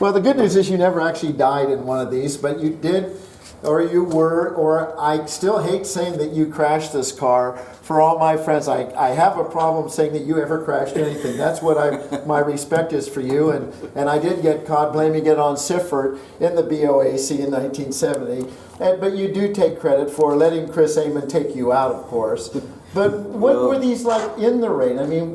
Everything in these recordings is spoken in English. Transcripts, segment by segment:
Well, the good news is you never actually died in one of these, but you did, or you were, or I still hate saying that you crashed this car. For all my friends, I have a problem saying that you ever crashed anything. That's what my respect is for you. And I did get caught blaming it on Siffert in the BOAC in 1970. But you do take credit for letting Chris Amon take you out, of course. But what were these like in the rain? I mean,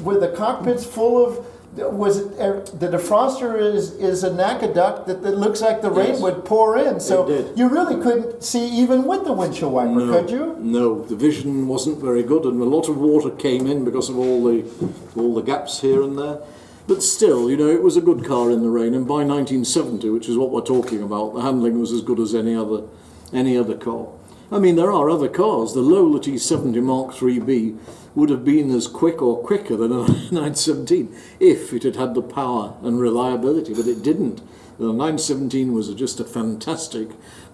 were the cockpits full of... Was it, the defroster is a NACA that looks like the rain would pour in, so you really couldn't see even with the windshield wiper, could you? No, the vision wasn't very good, and a lot of water came in because of all the gaps here and there. But still, you know, it was a good car in the rain, and by 1970, which is what we're talking about, the handling was as good as any other car. I mean, there are other cars. The Lola T70 Mark IIIB would have been as quick or quicker than a 917 if it had the power and reliability, but it didn't. The 917 was just a fantastic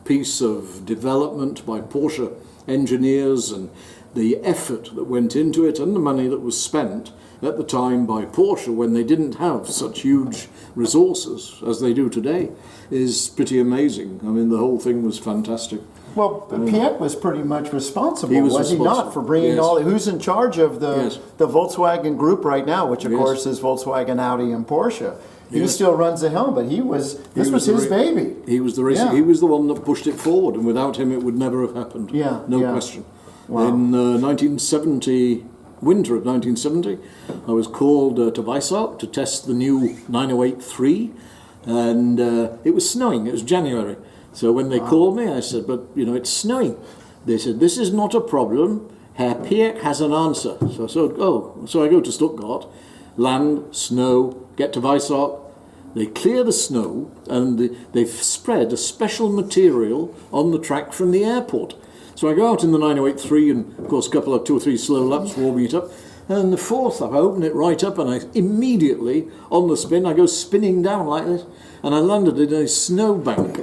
piece of development by Porsche engineers, and the effort that went into it and the money that was spent at the time by Porsche when they didn't have such huge resources as they do today is pretty amazing. I mean, the whole thing was fantastic. Well, Piet was pretty much responsible, was he not, for bringing all... Who's in charge of the Volkswagen group right now, which of course is Volkswagen, Audi, and Porsche. He still runs the helm, but this was his baby. He was the racing. He was the one that pushed it forward, and without him it would never have happened. No question. Wow. In 1970, winter of 1970, I was called to Weissach to test the new 908-3, and it was snowing. It was January. So when they called me, I said, but, you know, it's snowing. They said, this is not a problem. Herr Pierck has an answer. So I said, so I go to Stuttgart, land, snow, get to Weissach. They clear the snow, and they've spread a special material on the track from the airport. So I go out in the 908-3, and, of course, two or three slow laps, warming it up. And the fourth lap, I open it right up, and I immediately, on the spin, I go spinning down like this, and I landed in a snowbank.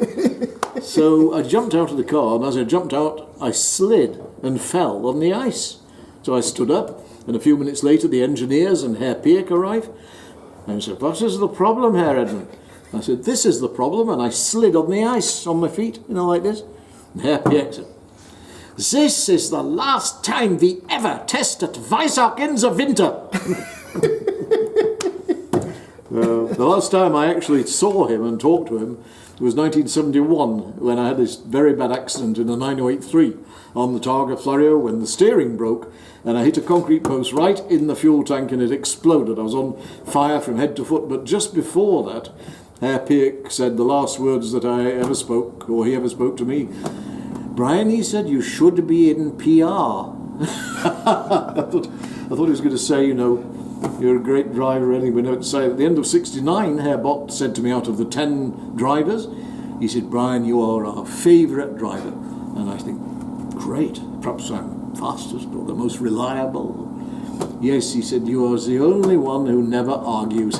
So I jumped out of the car, and as I jumped out, I slid and fell on the ice. So I stood up, and a few minutes later, the engineers and Herr Pierck arrived. And I said, what is the problem, Herr Redman? I said, this is the problem, and I slid on the ice on my feet, you know, like this. And Herr Pierck said, this is the last time we ever test at Weissach in the winter. The last time I actually saw him and talked to him was 1971, when I had this very bad accident in a 908-3 on the Targa Florio when the steering broke, and I hit a concrete post right in the fuel tank and it exploded. I was on fire from head to foot, but just before that, Herr Pierck said the last words that I ever spoke, or he ever spoke to me. Brian, he said, you should be in PR. I thought he was going to say, you know, you're a great driver anyway. No, say at the end of 69, Herr Bott said to me, out of the 10 drivers, he said, Brian, you are our favourite driver. And I think, great, perhaps I'm fastest or the most reliable. Yes, he said, you are the only one who never argues.